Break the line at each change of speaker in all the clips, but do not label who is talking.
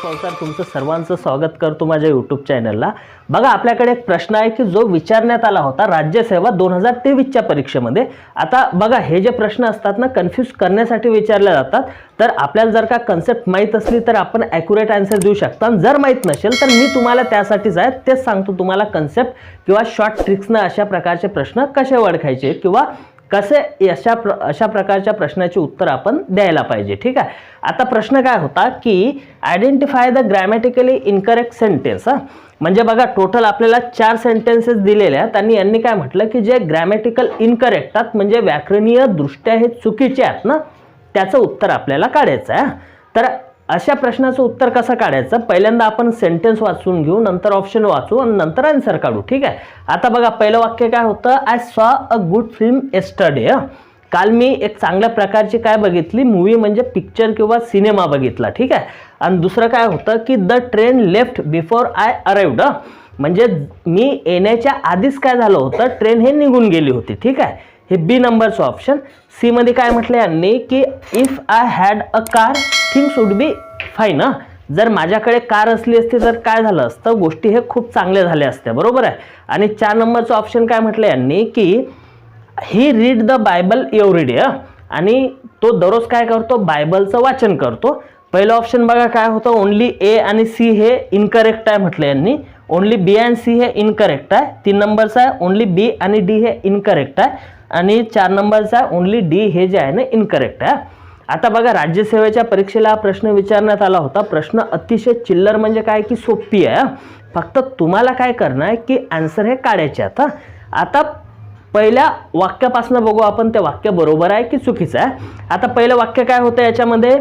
संसार तुमचं सर्वांचं स्वागत करतो माझ्या यूट्यूब चॅनलला। बघा आपल्याकडे एक प्रश्न आहे की जो विचारण्यात आला होता राज्यसेवा 2023च्या परीक्षेमध्ये। आता बघा हे जे प्रश्न असतात ना कन्फ्यूज करण्यासाठी विचारले जातात, तर आपल्याला जर का कन्सेप्ट माहित असली तर आपण ॲक्युरेट आन्सर देऊ शकता। जर माहित नसेल तर मी तुम्हाला त्यासाठीच आहे तेच सांगतो तुम्हाला कन्सेप्ट किंवा शॉर्ट ट्रिक्सने अशा प्रकारचे प्रश्न कसे ओळखायचे किंवा कसे अशा प्रकारच्या प्रश्नाचे उत्तर आपण द्यायला पाहिजे। ठीक आहे, आता प्रश्न काय होता की identify the grammatically incorrect sentence. म्हणजे बघा टोटल आपल्याला 4 सेंटेन्सेस दिलेले आहेत आणि यांनी काय म्हटलं की जे ग्रॅमॅटिकल इनकरेक्ट आहेत म्हणजे व्याकरणीय दृष्ट्या हे चुकीचे आहेत ना, त्याचं उत्तर आपल्याला काढायचं आहे। तर अशा प्रश्नाचं उत्तर कसं काढायचं, पहिल्यांदा आपण सेंटेन्स वाचून घेऊ, नंतर ऑप्शन वाचू आणि नंतर आन्सर काढू। ठीक आहे, आता बघा पहिलं वाक्य काय होतं, I saw a good film yesterday. काल मी एक चांगल्या प्रकारची काय बघितली, मूवी म्हणजे पिक्चर किंवा सिनेमा बघितला। ठीक आहे, आणि दुसरं काय होतं की the train left before I arrived, म्हणजे मी येण्याच्या आधीच काय झालं होतं, ट्रेन हे निघून गेली होती। ठीक आहे, हे बी नंबरचं ऑप्शन। सी मध्ये काय म्हटलं यांनी की if I had a car things would be fine. जर माझ्याकडे कार असली असती तर काय झालं असतं, गोष्टी हे खूप चांगल्या झाल्या असत्या, बरोबर आहे। आणि 4 नंबरचं ऑप्शन काय म्हटलं यांनी की ही read the Bible every day, आणि तो दररोज काय करतो, बायबलचं वाचन करतो। पहिलं ऑप्शन बघा काय होतं, ओनली ए आणि सी हे इनकरेक्ट आहे म्हटलं यांनी, ओनली बी अँड सी हे इनकरेक्ट आहे। 3 नंबरचा आहे ओनली बी आणि डी हे इनकरेक्ट आहे, आणि 4 नंबरचा ओनली डी हे जे आहे ना इनकरेक्ट आहे। आता बघा राज्यसेवेच्या परीक्षेला हा प्रश्न विचारण्यात आला होता। प्रश्न अतिशय चिल्लर म्हणजे काय की सोपी आहे, फक्त तुम्हाला काय करणं आहे की आन्सर हे काढायचे आहेत। आता पहिल्या वाक्यापासून बघू आपण ते वाक्य बरोबर आहे की चुकीचं आहे। आता पहिलं वाक्य काय होतं याच्यामध्ये,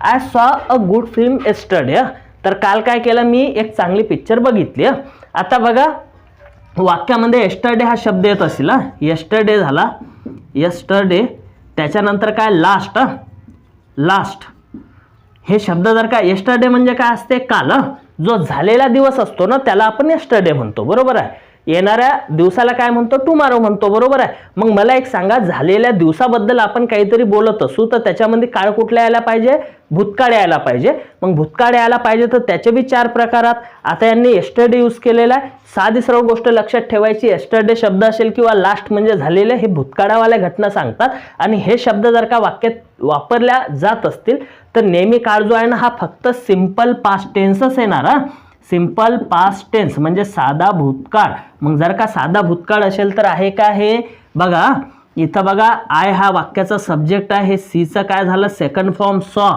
I saw a good film yesterday, तर काल काय केलं, मी एक चांगली पिक्चर बघितली। आता बघा वाक्यामध्ये येस्टरडे हा शब्द येत असेल, येस्टरडे झाला, येस्टरडे, त्याच्यानंतर काय लास्ट, लास्ट हे शब्द जर का येस्टरडे म्हणजे काय असते, काल, जो झालेला दिवस असतो ना त्याला आपण येस्टरडे म्हणतो, बरोबर आहे। येणाऱ्या दिवसाला काय म्हणतो, टुमारो म्हणतो, बरोबर आहे। मग मला एक सांगा, झालेल्या दिवसाबद्दल आपण काहीतरी बोलत असू तर त्याच्यामध्ये काळ कुठला यायला पाहिजे, भूतकाळ यायला पाहिजे। मग भूतकाळ यायला पाहिजे तर त्याचे बी 4 प्रकारात आता यांनी येस्टरडे यूज केलेला आहे। साधी सरळ गोष्ट लक्षात ठेवायची, येस्टरडे शब्द असेल किंवा लास्ट म्हणजे झालेले, हे भूतकाळावाल्या घटना सांगतात, आणि हे शब्द जर का वाक्यात वापरल्या जात असतील तर नेहमी काळ जो आहे ना हा फक्त सिंपल पास्ट टेन्सच येणार। सिंपल पास्ट टेन्स म्हणजे साधा भूतकाळ। मग जर का साधा भूतकाळ असेल तर आहे का, हे बघा इथं बघा, आय हा वाक्याचा सब्जेक्ट आहे, सीचं काय झालं सेकंड फॉर्म सॉ,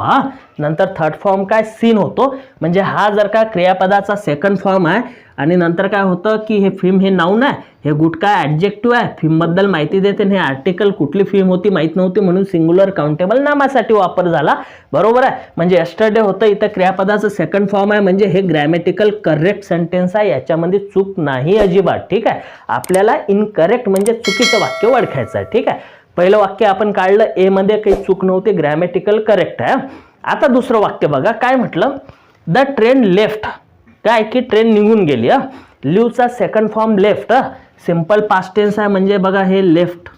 नंतर थर्ड फॉर्म काय सीन होतो, म्हणजे हा जर का क्रियापदाचा सेकंड फॉर्म आहे, आणि नंतर काय होतं की हे फिल्म हे नाऊन आहे, हे गुड काय ॲडजेक्टिव्ह आहे, फिल्मबद्दल माहिती देते, हे आर्टिकल कुठली फिल्म होती माहीत नव्हती म्हणून सिंग्युलर काउंटेबल नामासाठी वापर झाला, बरोबर आहे। म्हणजे येस्टरडे होतं, इथं क्रियापदाचं सेकंड फॉर्म आहे, म्हणजे हे ग्रॅमॅटिकल करेक्ट सेंटेन्स आहे, याच्यामध्ये चूक नाही अजिबात। ठीक आहे, आपल्याला इनकरेक्ट म्हणजे चुकीचं वाक्य ओळखायचं आहे। ठीक आहे, पहिलं वाक्य आपण काढलं, ए मध्ये काही चूक नव्हती, ग्रॅमॅटिकल करेक्ट आहे। आता दुसरं वाक्य बघा काय म्हटलं, द ट्रेन लेफ्ट, काय की ट्रेन निघून गेली। लिव्हचा second form left, simple past tense आहे म्हणजे बघा हे लेफ्ट।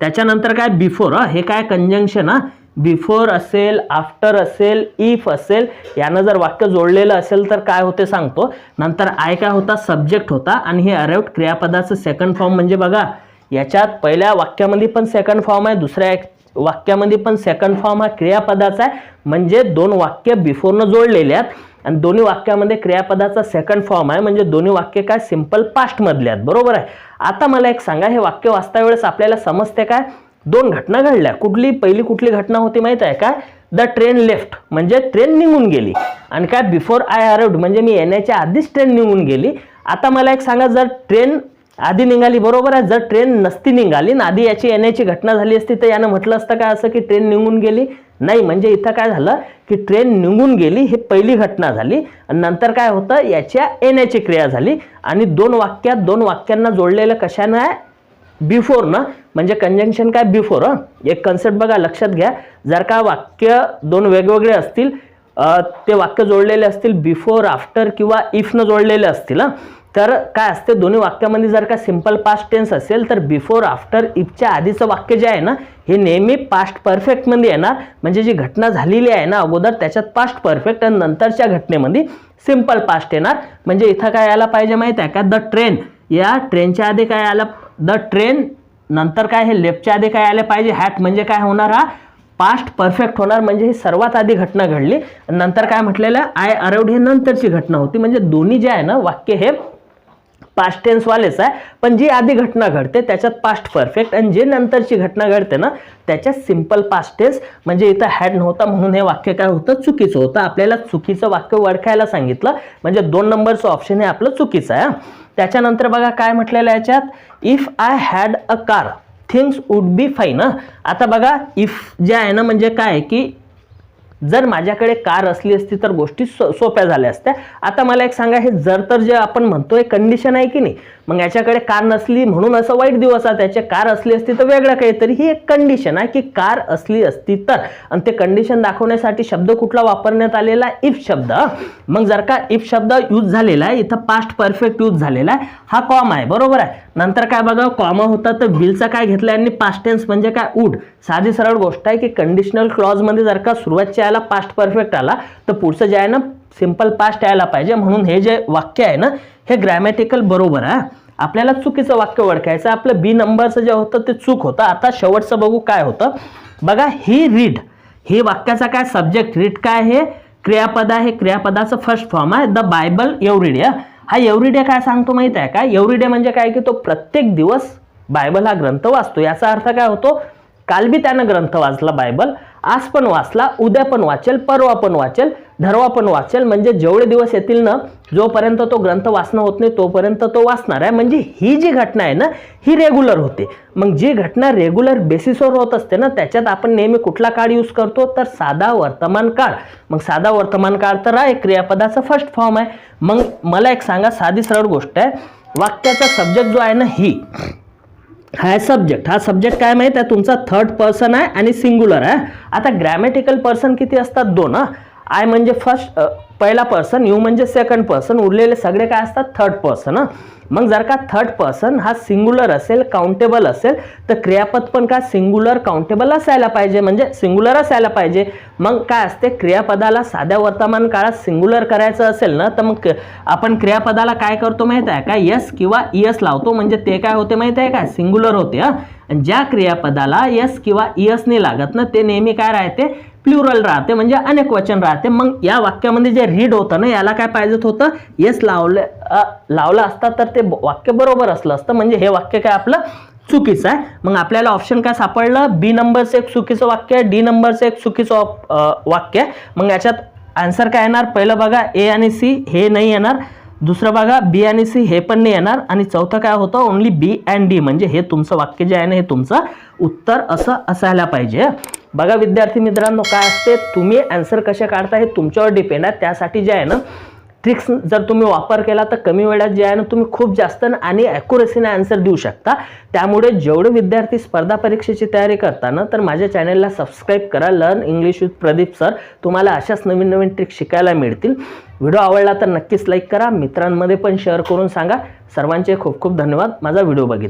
त्याच्यानंतर काय बिफोर, हे काय कंजंक्शन, बिफोर असेल, आफ्टर असेल, इफ असेल, यानं जर वाक्य जोडलेलं असेल तर काय होते सांगतो। नंतर आय काय होता, सब्जेक्ट होता, आणि हे अराइव्ड क्रियापदाचं सेकंड फॉर्म, म्हणजे बघा याच्यात पहिल्या वाक्यामध्ये पण सेकंड फॉर्म आहे, दुसऱ्या वाक्यामध्ये पण सेकंड फॉर्म हा क्रियापदाचा आहे, म्हणजे 2 वाक्य बिफोरनं जोडलेले आहेत, आणि दोन्ही वाक्यामध्ये क्रियापदाचा सेकंड फॉर्म आहे, म्हणजे दोन्ही वाक्य काय सिंपल पास्ट मधले आहेत, बरोबर आहे। आता मला एक सांगा, हे वाक्य वाचता वेळेस आपल्याला समजते काय, 2 घटना घडल्या, पहिली कुठली घटना होती माहित आहे काय, द ट्रेन लेफ्ट म्हणजे ट्रेन निघून गेली, आणि काय बिफोर आय अराइव्ड म्हणजे मी येण्याच्या आधीच ट्रेन निघून गेली। आता मला एक सांगा, जर ट्रेन आधी निघाली, बरोबर आहे, जर ट्रेन नसती निघाली ना आधी याची येण्याची घटना झाली असती तर यानं म्हटलं असतं काय असं की ट्रेन निघून गेली, नाही, म्हणजे इथं काय झालं की ट्रेन निघून गेली ही पहिली घटना झाली, आणि नंतर काय होतं याच्या येण्याची क्रिया झाली, आणि 2 वाक्यांना जोडलेलं कशानं आहे, बिफोर ना, म्हणजे कंजंक्शन काय बिफोर। एक कन्सेप्ट बघा लक्षात घ्या, जर का वाक्य 2 वेगवेगळे असतील, ते वाक्य जोडलेले असतील बिफोर, आफ्टर किंवा इफ न जोडलेले असतील, तर काय असते दोन्ही वाक्यामध्ये जर का सिंपल पास्ट टेन्स असेल तर बिफोर आफ्टर इफच्या आधीचं वाक्य जे आहे ना हे नेहमी पास्ट परफेक्टमध्ये येणार, म्हणजे जी घटना झालेली आहे ना अगोदर त्याच्यात पास्ट परफेक्ट आणि नंतरच्या घटनेमध्ये सिंपल पास्ट येणार. म्हणजे इथं काय यायला पाहिजे माहिती आहे का, द ट्रेन, या ट्रेनच्या आधी काय आलं, द ट्रेन, नंतर काय हे लेफ्टच्या आधी काय आलं पाहिजे, हॅट, म्हणजे काय होणार हा पास्ट परफेक्ट होणार, म्हणजे ही सर्वात आधी घटना घडली. नंतर काय म्हटलेलं आय अराइव्ड हे नंतरची घटना होती. म्हणजे दोन्ही जे आहे ना वाक्य हे पास्ट टेन्स वालेच आहे, पण जी आधी घटना घडते त्याच्यात पास्ट परफेक्ट आणि जे नंतरची घटना घडते ना त्याच्यात सिंपल पास्ट टेन्स. म्हणजे इथं हॅड नव्हता म्हणून हे वाक्य काय होतं चुकीचं होतं. आपल्याला चुकीचं वाक्य ओळखायला सांगितलं, म्हणजे 2 नंबरचं ऑप्शन हे आपलं चुकीचं आहे. त्याच्यानंतर बघा काय म्हटलेलं याच्यात, if I had a car things would be fine. आता बघा इफ जे आहे ना म्हणजे काय की जर माझ्याकडे कार असली असती तर गोष्टी सोप्या झाल्या असत्या. आता मला एक सांगा, हे जर तर जे आपण म्हणतोय कंडिशन आहे की नाही, मग याच्याकडे कार नसली म्हणून असं वाईट दिवस आहे, त्याचे कार असली असती तर वेगळं काहीतरी. ही एक कंडिशन आहे की कार असली असती तर, आणि ते कंडिशन दाखवण्यासाठी शब्द कुठला वापरण्यात आलेला, इफ शब्द. मग जर का इफ शब्द यूज झालेला आहे इथं पास्ट परफेक्ट यूज झालेला आहे, हा कॉमा आहे, बरोबर आहे. नंतर काय बघा कॉमा होता तर विलचा काय घेतला यांनी पास्ट टेन्स म्हणजे काय वुड. साधी सरळ गोष्ट आहे की कंडिशनल क्लॉज मध्ये जर का सुरुवातच्या याला पास्ट परफेक्ट आला तर पुढचं जे आहे ना सिंपल पास्ट यायला पाहिजे. म्हणून हे जे वाक्य आहे ना हे ग्रॅमॅटिकल बरोबर आहे. आपल्याला चुकीचं वाक्य ओळखायचं, आपलं बी नंबरचं जे होतं ते चूक होतं. आता शेवटचं बघू काय होतं. बघा ही रीड, ही वाक्याचा काय सब्जेक्ट, रीड काय हे क्रियापद आहे, क्रियापदाचं फर्स्ट फॉर्म आहे द बायबल एव्हरीडे. हा एव्हरीडे काय सांगतो माहित आहे का, एव्हरीडे म्हणजे काय की तो प्रत्येक दिवस बायबल हा ग्रंथ वाचतो. याचा अर्थ काय होतो, काल बी त्यानं ग्रंथ वाचला बायबल, आज पण वाचला, उद्या पण वाचेल, परवा पण वाचेल, धरवा पण वाचेल. म्हणजे जेवढे दिवस येतील ना जोपर्यंत तो ग्रंथ वाचणं होत नाही तोपर्यंत तो वाचणार आहे. म्हणजे ही जी घटना आहे ना ही रेग्युलर होते. मग जी घटना रेग्युलर बेसिसवर होत असते ना त्याच्यात आपण नेहमी कुठला काळ यूज करतो तर साधा वर्तमान काळ. मग साधा वर्तमान काळ तर आहे क्रियापदाचा फर्स्ट फॉर्म आहे. मग मला एक सांगा, साधी सरळ गोष्ट आहे, वाक्याचा सब्जेक्ट जो आहे ना ही हा सब्जेक्ट, हा सब्जेक्ट काय माहित आहे तुमचा थर्ड पर्सन आहे आणि सिंग्युलर आहे. आता ग्रॅमॅटिकल पर्सन किती असतात, 2. आय म्हणजे फर्स्ट पहिला पर्सन, यू म्हणजे सेकंड पर्सन, उरलेले सगळे काय असतात थर्ड पर्सन. मग जर का थर्ड पर्सन हा सिंग्युलर असेल, काउंटेबल असेल तर क्रियापद पण का सिंग्युलर काउंटेबल असायला पाहिजे, म्हणजे सिंग्युलर असायला पाहिजे. मग काय असते क्रियापदाला साध्या वर्तमान काळात सिंग्युलर करायचं असेल ना तर मग आपण क्रियापदाला काय करतो माहित आहे का, यस किंवा इयस लावतो, म्हणजे ते काय होते माहित आहे का सिंग्युलर होते. आणि ज्या क्रियापदाला यस किंवा इयस नाही लागत ना ते नेहमी काय राहते प्लुरल राहते, म्हणजे अनेक वचन राहते. मग या वाक्यामध्ये जे रीड होतं ना याला काय पाहिजेत होतं, यस लावलं असता तर ते वाक्य बरोबर असलं असतं. म्हणजे हे वाक्य काय आपलं चुकीचं आहे. मग आपल्याला ऑप्शन काय सापडलं, बी नंबरचं एक चुकीचं वाक्य आहे, डी नंबरचं एक चुकीचं वाक्य आहे. मग याच्यात आन्सर काय येणार, पहिलं बघा ए आणि सी हे नाही येणार, दुसरं बघा बी आणि सी हे पण नाही येणार, आणि चौथं काय होतं ओनली बी अँड डी. म्हणजे हे तुमचं वाक्य जे आहे ना हे तुमचं उत्तर असं असायला पाहिजे. बघा विद्यार्थी मित्रांनो काय असते, तुम्ही आन्सर कसे काढता हे तुमच्यावर डिपेंड आहे. त्यासाठी जे आहे ना ट्रिक्स जर तुम्ही वापर केला तर कमी वेळात जे आहे ना तुम्ही खूप जास्त आणि ॲक्युरेसीने आन्सर देऊ शकता. त्यामुळे जेवढे विद्यार्थी स्पर्धा परीक्षेची तयारी करताना तर माझ्या चॅनलला सबस्क्राईब करा, learn English with Pradeep sir. तुम्हाला अशाच नवीन नवीन ट्रिक्स शिकायला मिळतील. व्हिडिओ आवडला तर नक्कीच लाईक करा, मित्रांमध्ये पण शेअर करून सांगा. सर्वांचे खूप खूप धन्यवाद माझा व्हिडिओ बघितला.